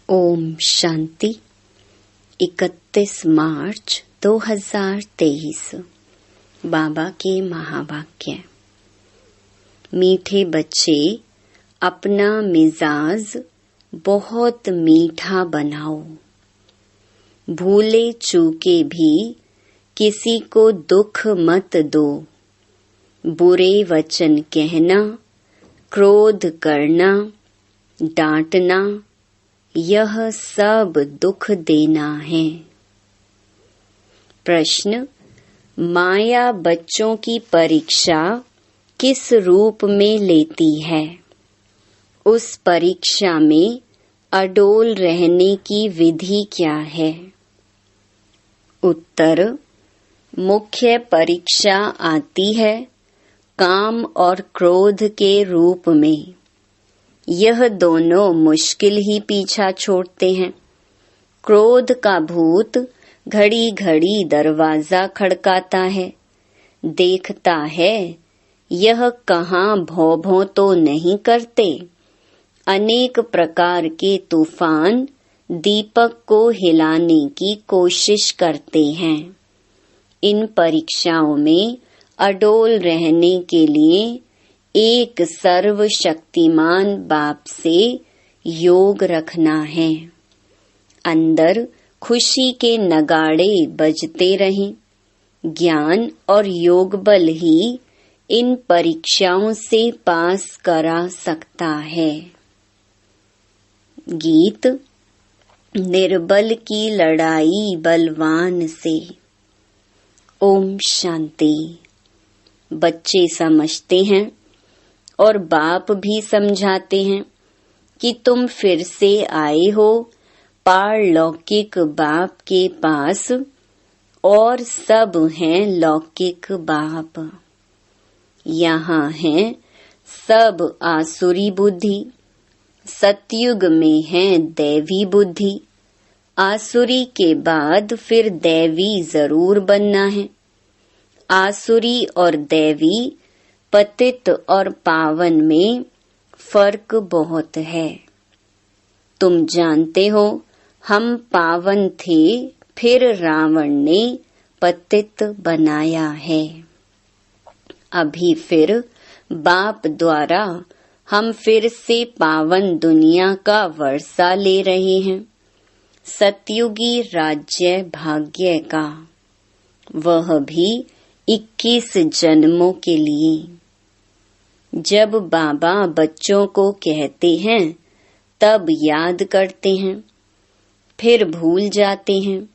ओम शांति। 31 मार्च 2023। बाबा के महावाक्य। मीठे बच्चे, अपना मिजाज बहुत मीठा बनाओ। भूले चूके भी किसी को दुख मत दो। बुरे वचन कहना, क्रोध करना, डांटना, यह सब दुख देना है। प्रश्न: माया बच्चों की परीक्षा किस रूप में लेती है? उस परीक्षा में अडोल रहने की विधि क्या है? उत्तर: मुख्य परीक्षा आती है काम और क्रोध के रूप में। यह दोनों मुश्किल ही पीछा छोड़ते हैं। क्रोध का भूत घड़ी घड़ी दरवाजा खड़काता है, देखता है यह कहाँ भौं भौं तो नहीं करते। अनेक प्रकार के तूफान दीपक को हिलाने की कोशिश करते हैं। इन परीक्षाओं में अडोल रहने के लिए एक सर्वशक्तिमान बाप से योग रखना है। अंदर खुशी के नगाड़े बजते रहें। ज्ञान और योग बल ही इन परीक्षाओं से पास करा सकता है। गीत। निर्बल की लड़ाई बलवान से। ओम शांति। बच्चे समझते हैं और बाप भी समझाते हैं कि तुम फिर से आए हो पारलौकिक बाप के पास और सब हैं लौकिक बाप। यहाँ है सब आसुरी बुद्धि, सतयुग में है दैवी बुद्धि। आसुरी के बाद फिर दैवी जरूर बनना है। आसुरी और दैवी, पतित और पावन में फर्क बहुत है। तुम जानते हो हम पावन थे, फिर रावण ने पतित बनाया है। अभी फिर बाप द्वारा हम फिर से पावन दुनिया का वर्षा ले रहे हैं, सतयुगी राज्य भाग्य का, वह भी 21 जन्मों के लिए। जब बाबा बच्चों को कहते हैं तब याद करते हैं, फिर भूल जाते हैं।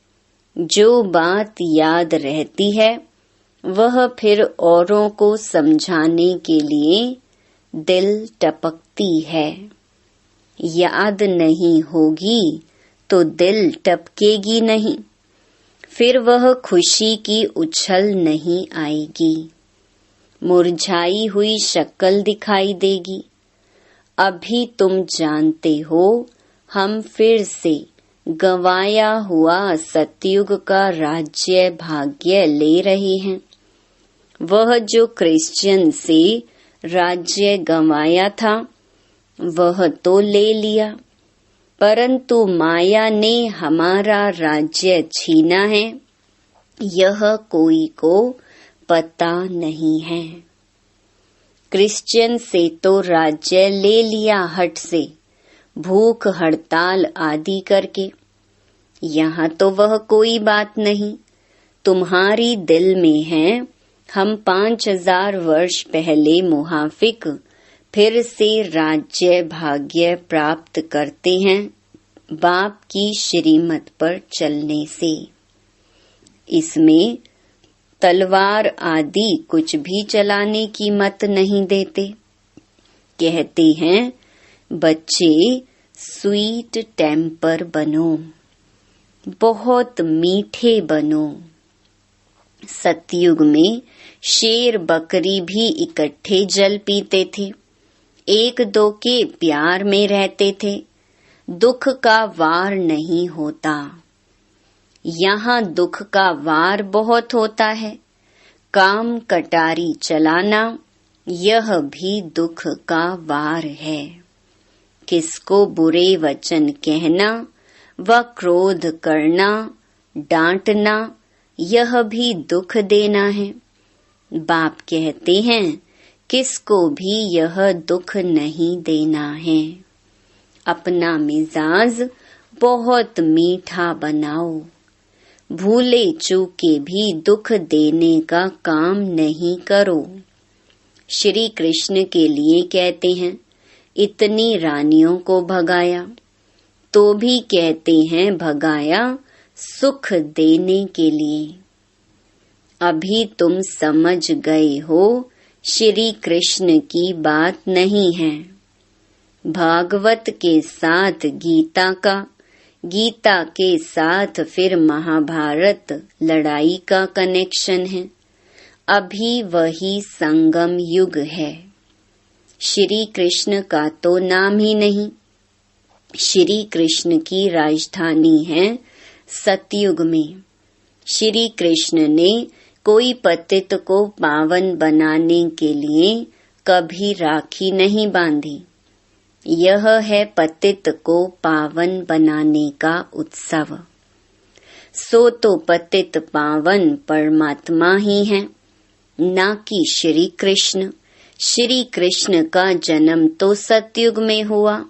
जो बात याद रहती है वह फिर औरों को समझाने के लिए दिल टपकती है। याद नहीं होगी तो दिल टपकेगी नहीं, फिर वह खुशी की उछल नहीं आएगी। मुरझाई हुई शक्ल दिखाई देगी। अभी तुम जानते हो हम फिर से गंवाया हुआ सतयुग का राज्य भाग्य ले रहे हैं। वह जो क्रिश्चियन से राज्य गंवाया था वह तो ले लिया, परंतु माया ने हमारा राज्य छीना है, यह कोई को पता नहीं है। क्रिश्चियन से तो राज्य ले लिया हट से, भूख हड़ताल आदि करके। यहाँ तो वह कोई बात नहीं, तुम्हारी दिल में है। हम 5000 वर्ष पहले मुहाफिक फिर से राज्य भाग्य प्राप्त करते हैं बाप की श्रीमत पर चलने से। इसमें तलवार आदि कुछ भी चलाने की मत नहीं देते। कहते हैं बच्चे स्वीट टेम्पर बनो, बहुत मीठे बनो। सतयुग में शेर बकरी भी इकट्ठे जल पीते थे, एक दो के प्यार में रहते थे, दुख का वार नहीं होता। यहाँ दुख का वार बहुत होता है। काम कटारी चलाना यह भी दुख का वार है। किसको बुरे वचन कहना व क्रोध करना, डांटना, यह भी दुख देना है। बाप कहते हैं किसको भी यह दुख नहीं देना है। अपना मिजाज बहुत मीठा बनाओ। भूले चूके भी दुख देने का काम नहीं करो। श्री कृष्ण के लिए कहते हैं इतनी रानियों को भगाया, तो भी कहते हैं भगाया सुख देने के लिए। अभी तुम समझ गए हो श्री कृष्ण की बात नहीं है। भागवत के साथ गीता का, गीता के साथ फिर महाभारत लड़ाई का कनेक्शन है। अभी वही संगम युग है। श्री कृष्ण का तो नाम ही नहीं। श्री कृष्ण की राजधानी है सतयुग में। श्री कृष्ण ने कोई पतित को पावन बनाने के लिए कभी राखी नहीं बांधी। यह है पतित को पावन बनाने का उत्सव। सो तो पतित पावन परमात्मा ही है, ना कि श्री कृष्ण। श्री कृष्ण का जन्म तो सतयुग में हुआ।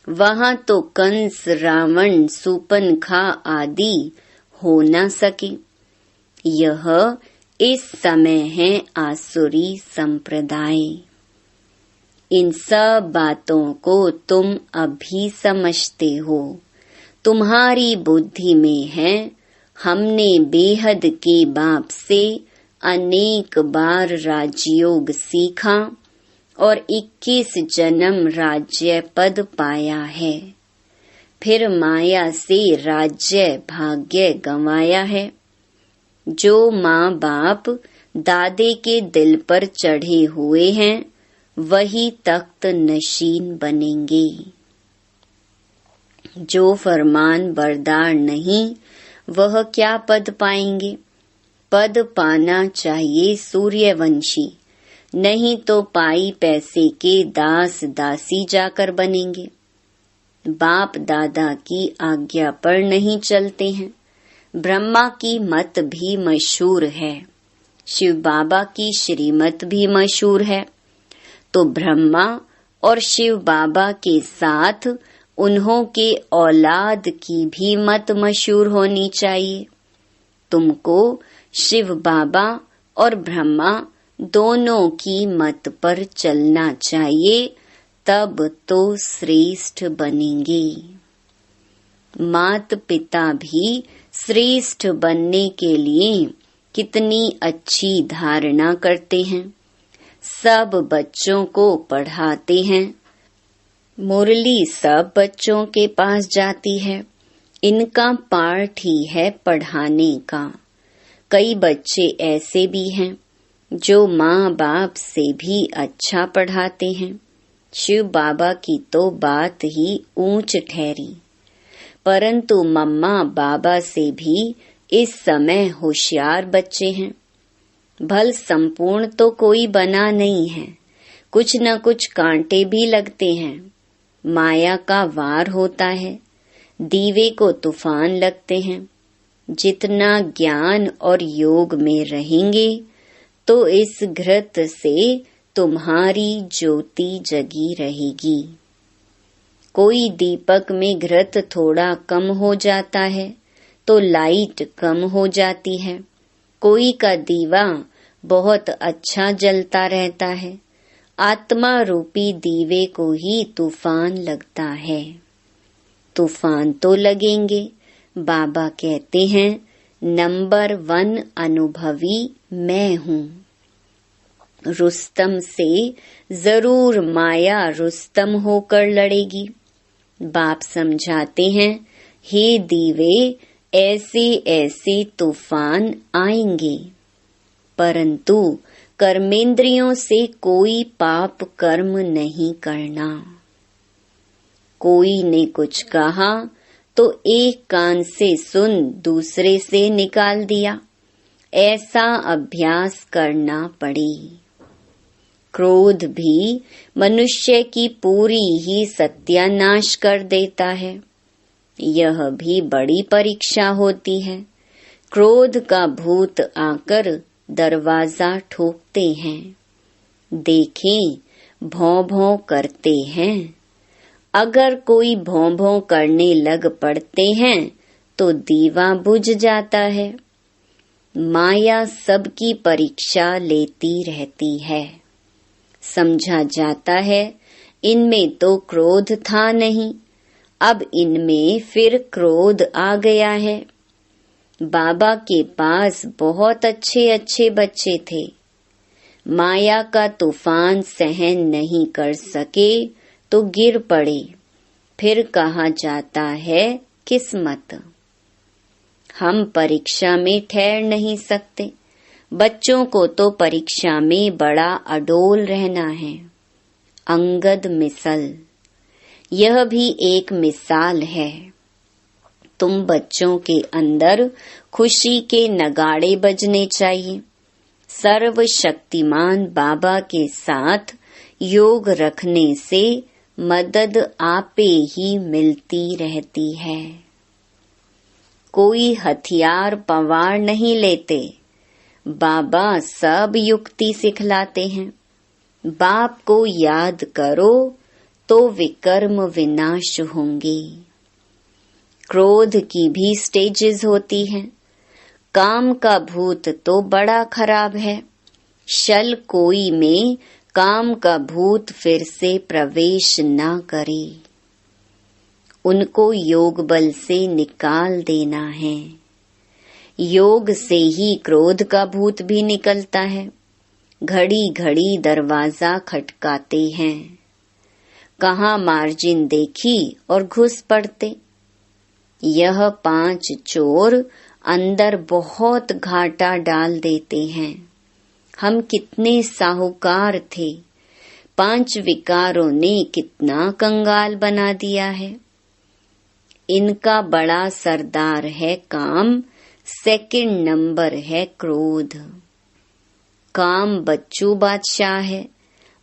वहाँ तो कंस, रावण, सूपनखा आदि हो न सके। यह इस समय है आसुरी संप्रदाय। इन सब बातों को तुम अभी समझते हो। तुम्हारी बुद्धि में है हमने बेहद के बाप से अनेक बार राजयोग सीखा और 21 जन्म राज्य पद पाया है। फिर माया से राज्य भाग्य गंवाया है। जो माँ बाप दादे के दिल पर चढ़े हुए हैं वही तख्त नशीन बनेंगे। जो फरमान बरदार नहीं वह क्या पद पाएंगे। पद पाना चाहिए सूर्यवंशी, नहीं तो पाई पैसे के दास दासी जाकर बनेंगे। बाप दादा की आज्ञा पर नहीं चलते हैं। ब्रह्मा की मत भी मशहूर है, शिव बाबा की श्रीमत भी मशहूर है। तो ब्रह्मा और शिव बाबा के साथ उन्हों के औलाद की भी मत मशहूर होनी चाहिए। तुमको शिव बाबा और ब्रह्मा दोनों की मत पर चलना चाहिए, तब तो श्रेष्ठ बनेंगे। मात पिता भी श्रेष्ठ बनने के लिए कितनी अच्छी धारणा करते हैं। सब बच्चों को पढ़ाते हैं। मुरली सब बच्चों के पास जाती है। इनका पाठ ही है पढ़ाने का। कई बच्चे ऐसे भी हैं जो माँ बाप से भी अच्छा पढ़ाते हैं। शिव बाबा की तो बात ही ऊंच ठहरी, परंतु मम्मा बाबा से भी इस समय होशियार बच्चे हैं। भल संपूर्ण तो कोई बना नहीं है, कुछ न कुछ कांटे भी लगते हैं। माया का वार होता है, दीवे को तूफान लगते हैं। जितना ज्ञान और योग में रहेंगे तो इस घृत से तुम्हारी ज्योति जगी रहेगी। कोई दीपक में घृत थोड़ा कम हो जाता है तो लाइट कम हो जाती है। कोई का दीवा बहुत अच्छा जलता रहता है। आत्मा रूपी दीवे को ही तूफान लगता है। तूफान तो लगेंगे। बाबा कहते हैं नंबर 1 अनुभवी मैं हूँ। रुस्तम से जरूर माया रुस्तम होकर लड़ेगी। बाप समझाते हैं हे दीवे, ऐसे ऐसे तूफान आएंगे, परंतु कर्मेंद्रियों से कोई पाप कर्म नहीं करना। कोई ने कुछ कहा तो एक कान से सुन दूसरे से निकाल दिया। ऐसा अभ्यास करना पड़े। क्रोध भी मनुष्य की पूरी ही सत्यानाश कर देता है। यह भी बड़ी परीक्षा होती है। क्रोध का भूत आकर दरवाजा ठोकते हैं। देखें, भौं भौं करते हैं। अगर कोई भौं भौं करने लग पड़ते हैं तो दीवा बुझ जाता है। माया सबकी परीक्षा लेती रहती है। समझा जाता है इनमें तो क्रोध था नहीं, अब इनमें फिर क्रोध आ गया है। बाबा के पास बहुत अच्छे अच्छे बच्चे थे। माया का तूफान सहन नहीं कर सके तो गिर पड़े। फिर कहा जाता है किस्मत। हम परीक्षा में ठहर नहीं सकते। बच्चों को तो परीक्षा में बड़ा अडोल रहना है। अंगद मिसल, यह भी एक मिसाल है। तुम बच्चों के अंदर खुशी के नगाड़े बजने चाहिए। सर्वशक्तिमान बाबा के साथ योग रखने से मदद आपे ही मिलती रहती है। कोई हथियार पवार नहीं लेते। बाबा सब युक्ति सिखलाते हैं। बाप को याद करो तो विकर्म विनाश होंगे। क्रोध की भी स्टेजेस होती हैं। काम का भूत तो बड़ा खराब है। शल कोई में काम का भूत फिर से प्रवेश ना करे। उनको योग बल से निकाल देना है। योग से ही क्रोध का भूत भी निकलता है। घड़ी घड़ी दरवाजा खटकाते हैं। कहाँ मार्जिन देखी और घुस पड़ते। यह 5 चोर अंदर बहुत घाटा डाल देते हैं। हम कितने साहूकार थे। 5 विकारों ने कितना कंगाल बना दिया है। इनका बड़ा सरदार है काम, सेकंड नंबर है क्रोध। काम बच्चू बादशाह है।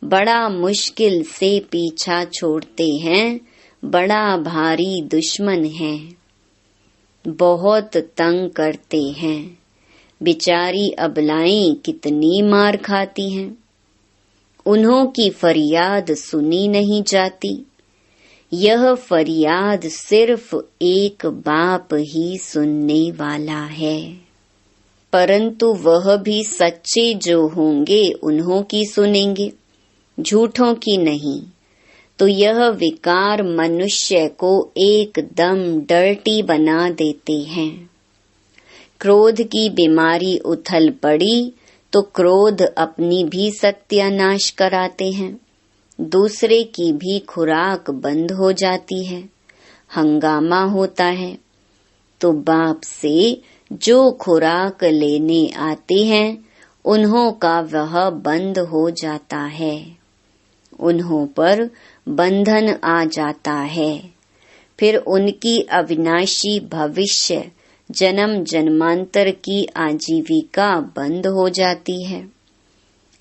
बड़ा मुश्किल से पीछा छोड़ते हैं। बड़ा भारी दुश्मन है। बहुत तंग करते हैं। बिचारी अबलाएं कितनी मार खाती हैं। उन्हों की फरियाद सुनी नहीं जाती। यह फरियाद सिर्फ एक बाप ही सुनने वाला है। परंतु वह भी सच्चे जो होंगे उन्हों की सुनेंगे, झूठों की नहीं। तो यह विकार मनुष्य को एकदम डर्टी बना देते हैं। क्रोध की बीमारी उथल पड़ी तो क्रोध अपनी भी सत्यानाश कराते हैं। दूसरे की भी खुराक बंद हो जाती है। हंगामा होता है। तो बाप से जो खुराक लेने आते हैं उन्हों का वह बंद हो जाता है। उन्हों पर बंधन आ जाता है। फिर उनकी अविनाशी भविष्य जन्म जन्मांतर की आजीविका बंद हो जाती है।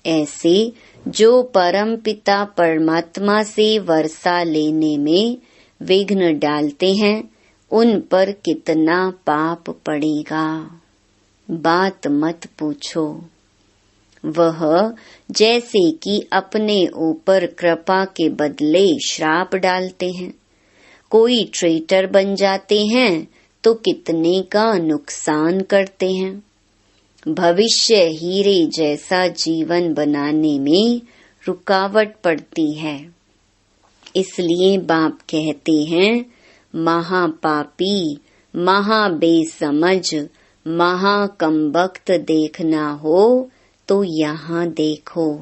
ऐसे जो परम पिता परमात्मा से वर्षा लेने में विघ्न डालते हैं उन पर कितना पाप पड़ेगा, बात मत पूछो। वह जैसे कि अपने ऊपर कृपा के बदले श्राप डालते हैं। कोई ट्रेटर बन जाते हैं तो कितने का नुकसान करते हैं। भविष्य हीरे जैसा जीवन बनाने में रुकावट पड़ती है। इसलिए बाप कहते हैं महापापी, महाबेसमझ, महाकमबख्त देखना हो तो यहाँ देखो।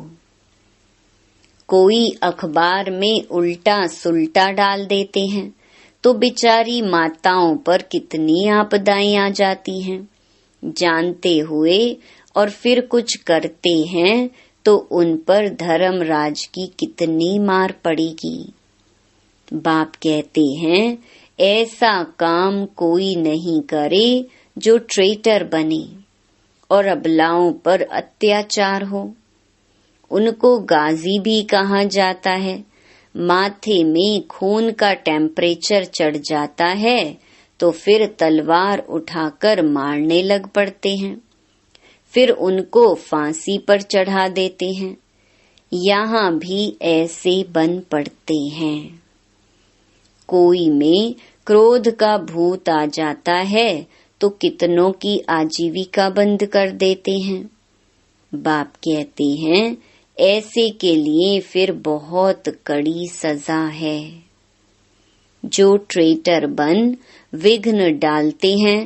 कोई अखबार में उल्टा सुल्टा डाल देते हैं तो बिचारी माताओं पर कितनी आपदाएं आ जाती हैं। जानते हुए और फिर कुछ करते हैं तो उन पर धर्मराज की कितनी मार पड़ेगी। बाप कहते हैं ऐसा काम कोई नहीं करे जो ट्रेटर बने और अबलाओं पर अत्याचार हो। उनको गाजी भी कहा जाता है। माथे में खून का टेम्परेचर चढ़ जाता है तो फिर तलवार उठाकर मारने लग पड़ते हैं, फिर उनको फांसी पर चढ़ा देते हैं। यहाँ भी ऐसे बन पड़ते हैं। कोई में क्रोध का भूत आ जाता है तो कितनों की आजीविका बंद कर देते हैं। बाप कहते हैं ऐसे के लिए फिर बहुत कड़ी सजा है। जो ट्रेटर बन विघ्न डालते हैं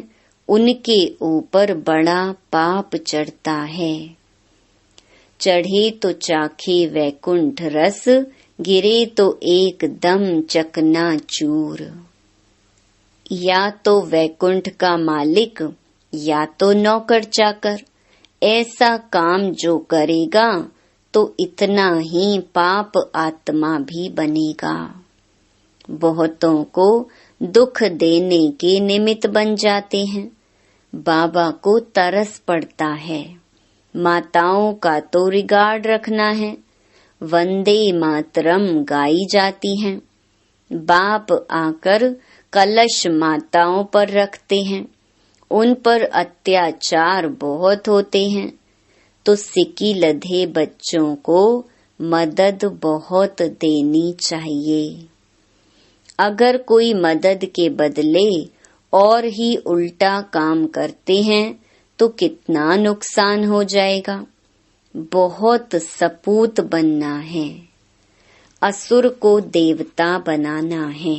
उनके ऊपर बड़ा पाप चढ़ता है। चढ़े तो चाखे वैकुंठ रस, गिरे तो एकदम चकनाचूर। या तो वैकुंठ का मालिक या तो नौकर चाकर, ऐसा काम जो करेगा तो इतना ही पाप आत्मा भी बनेगा। बहुतों को दुख देने के निमित्त बन जाते हैं। बाबा को तरस पड़ता है। माताओं का तो रिगार्ड रखना है। वंदे मातरम गाई जाती हैं। बाप आकर कलश माताओं पर रखते हैं। उन पर अत्याचार बहुत होते हैं तो सिकी लधे बच्चों को मदद बहुत देनी चाहिए। अगर कोई मदद के बदले और ही उल्टा काम करते हैं तो कितना नुकसान हो जाएगा। बहुत सपूत बनना है। असुर को देवता बनाना है।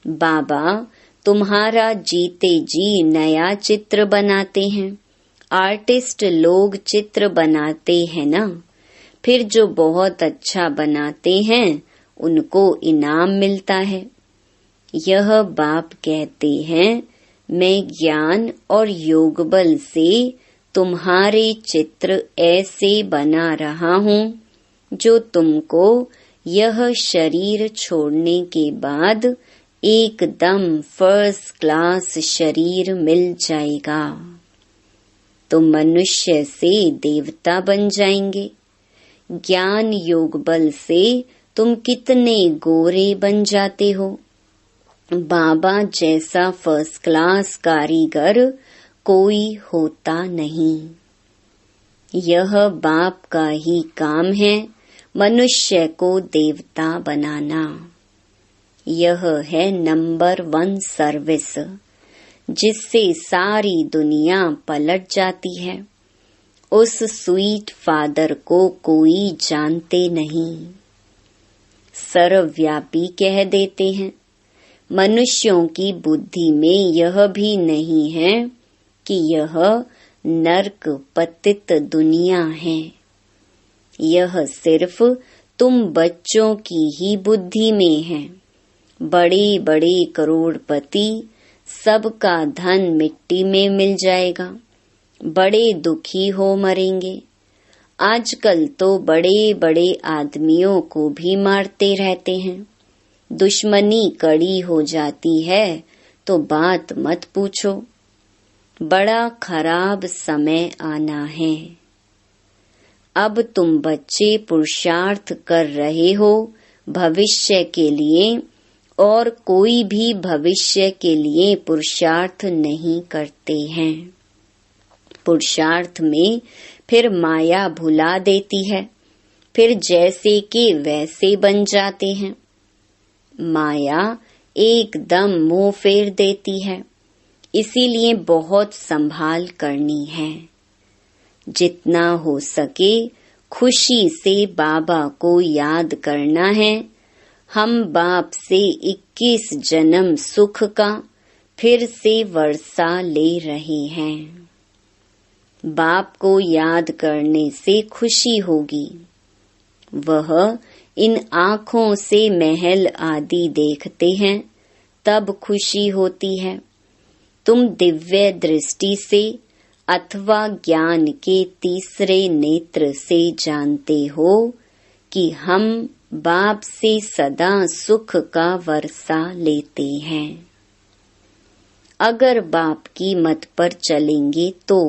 बाबा तुम्हारा जीते जी नया चित्र बनाते हैं। आर्टिस्ट लोग चित्र बनाते हैं ना, फिर जो बहुत अच्छा बनाते हैं उनको इनाम मिलता है। यह बाप कहते हैं मैं ज्ञान और योग बल से तुम्हारे चित्र ऐसे बना रहा हूँ जो तुमको यह शरीर छोड़ने के बाद एकदम फर्स्ट क्लास शरीर मिल जाएगा। तो मनुष्य से देवता बन जाएंगे। ज्ञान योग बल से तुम कितने गोरे बन जाते हो। बाबा जैसा फर्स्ट क्लास कारीगर कोई होता नहीं। यह बाप का ही काम है मनुष्य को देवता बनाना। यह है नंबर 1 सर्विस जिससे सारी दुनिया पलट जाती है। उस स्वीट फादर को कोई जानते नहीं। सर्वव्यापी कह देते हैं। मनुष्यों की बुद्धि में यह भी नहीं है कि यह नरक पतित दुनिया है। यह सिर्फ तुम बच्चों की ही बुद्धि में है। बड़े बड़े करोड़पति सबका धन मिट्टी में मिल जाएगा। बड़े दुखी हो मरेंगे। आजकल तो बड़े बड़े आदमियों को भी मारते रहते हैं। दुश्मनी कड़ी हो जाती है तो बात मत पूछो। बड़ा खराब समय आना है। अब तुम बच्चे पुरुषार्थ कर रहे हो भविष्य के लिए, और कोई भी भविष्य के लिए पुरुषार्थ नहीं करते हैं। पुरुषार्थ में फिर माया भुला देती है, फिर जैसे के वैसे बन जाते हैं। माया एकदम मुंह फेर देती है, इसीलिए बहुत संभाल करनी है। जितना हो सके खुशी से बाबा को याद करना है। हम बाप से 21 जन्म सुख का फिर से वर्षा ले रहे हैं। बाप को याद करने से खुशी होगी। वह इन आँखों से महल आदि देखते हैं तब खुशी होती है। तुम दिव्य दृष्टि से अथवा ज्ञान के तीसरे नेत्र से जानते हो कि हम बाप से सदा सुख का वर्षा लेते हैं। अगर बाप की मत पर चलेंगे तो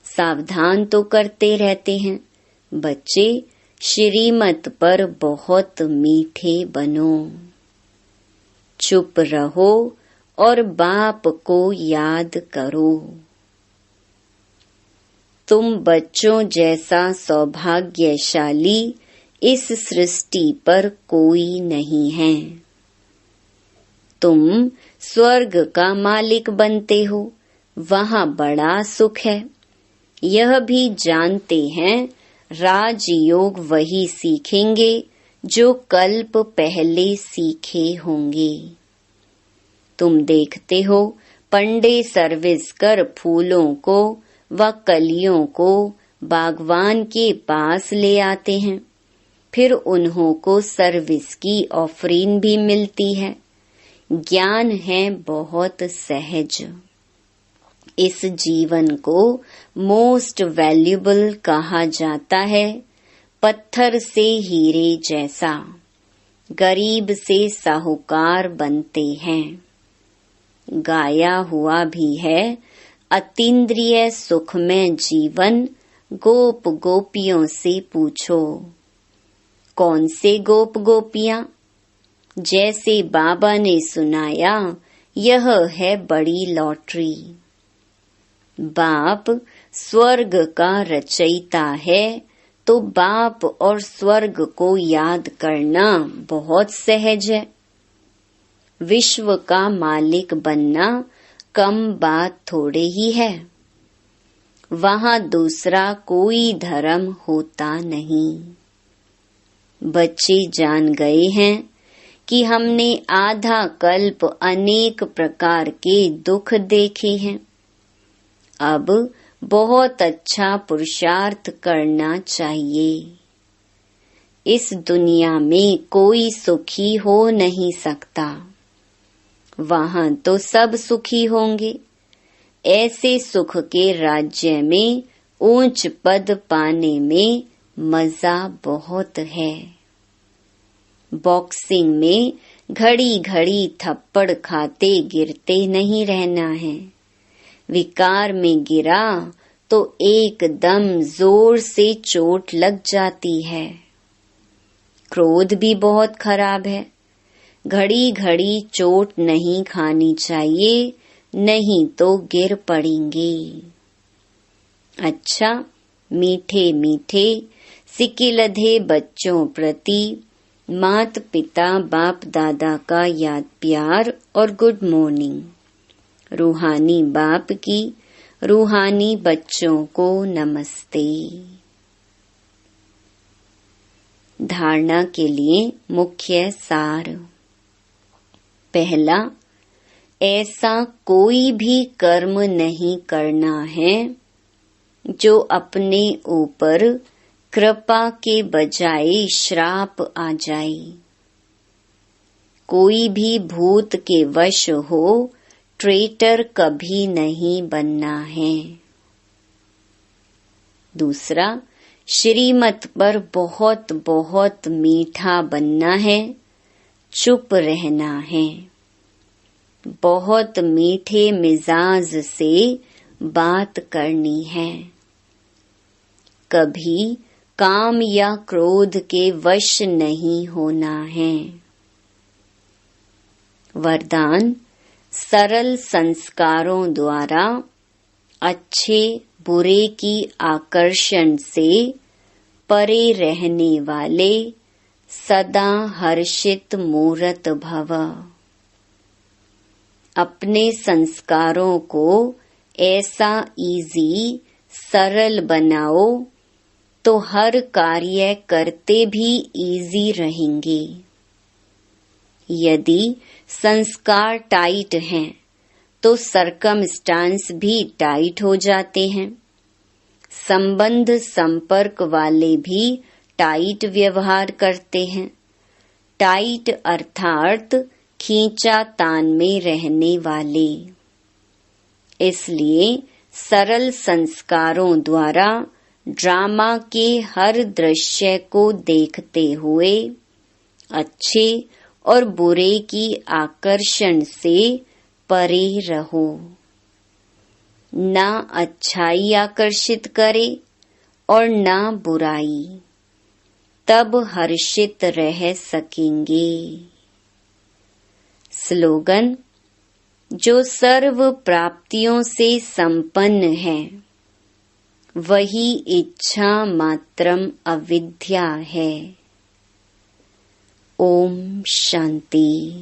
सावधान तो करते रहते हैं, बच्चे श्रीमत पर बहुत मीठे बनो, चुप रहो और बाप को याद करो। तुम बच्चों जैसा सौभाग्यशाली इस सृष्टि पर कोई नहीं है। तुम स्वर्ग का मालिक बनते हो, वहाँ बड़ा सुख है। यह भी जानते हैं राजयोग वही सीखेंगे जो कल्प पहले सीखे होंगे। तुम देखते हो पंडे सर्विस कर फूलों को व कलियों को बागवान के पास ले आते हैं, फिर उन्हों को सर्विस की ऑफरिंग भी मिलती है। ज्ञान है बहुत सहज। इस जीवन को मोस्ट वैल्यूएबल कहा जाता है, पत्थर से हीरे जैसा। गरीब से साहूकार बनते हैं। गाया हुआ भी है, अतीन्द्रिय सुख में जीवन गोप गोपियों से पूछो। कौन से गोप गोपियां? जैसे बाबा ने सुनाया, यह है बड़ी लॉटरी। बाप स्वर्ग का रचयिता है, तो बाप और स्वर्ग को याद करना बहुत सहज है। विश्व का मालिक बनना कम बात थोड़े ही है। वहाँ दूसरा कोई धर्म होता नहीं। बच्चे जान गए हैं कि हमने आधा कल्प अनेक प्रकार के दुख देखे हैं। अब बहुत अच्छा पुरुषार्थ करना चाहिए। इस दुनिया में कोई सुखी हो नहीं सकता। वहाँ तो सब सुखी होंगे। ऐसे सुख के राज्य में ऊंच पद पाने में मजा बहुत है। बॉक्सिंग में घड़ी घड़ी थप्पड़ खाते गिरते नहीं रहना है। विकार में गिरा तो एकदम जोर से चोट लग जाती है। क्रोध भी बहुत खराब है। घड़ी घड़ी चोट नहीं खानी चाहिए, नहीं तो गिर पड़ेंगे। अच्छा, मीठे मीठे सिकिलधे बच्चों प्रति मात पिता बाप दादा का याद प्यार और गुड मॉर्निंग। रूहानी बाप की रूहानी बच्चों को नमस्ते। धारणा के लिए मुख्य सार। पहला, ऐसा कोई भी कर्म नहीं करना है जो अपने ऊपर कृपा के बजाय श्राप आ जाए। कोई भी भूत के वश हो, ट्रेटर कभी नहीं बनना है। दूसरा, श्रीमत पर बहुत बहुत मीठा बनना है, चुप रहना है। बहुत मीठे मिजाज से बात करनी है। कभी काम या क्रोध के वश नहीं होना है। वरदान, सरल संस्कारों द्वारा अच्छे बुरे की आकर्षण से परे रहने वाले सदा हर्षित मूरत भव। अपने संस्कारों को ऐसा इजी सरल बनाओ तो हर कार्य करते भी इजी रहेंगे। यदि संस्कार टाइट हैं तो सरकमस्टांस भी टाइट हो जाते हैं। संबंध संपर्क वाले भी टाइट व्यवहार करते हैं। टाइट अर्थात खींचा तान में रहने वाले। इसलिए सरल संस्कारों द्वारा ड्रामा के हर दृश्य को देखते हुए अच्छे और बुरे की आकर्षण से परे रहो। ना अच्छाई आकर्षित करे और ना बुराई, तब हर्षित रह सकेंगे। स्लोगन: जो सर्व प्राप्तियों से संपन्न है, वही इच्छा मात्रम अविद्या है। ओम शांति।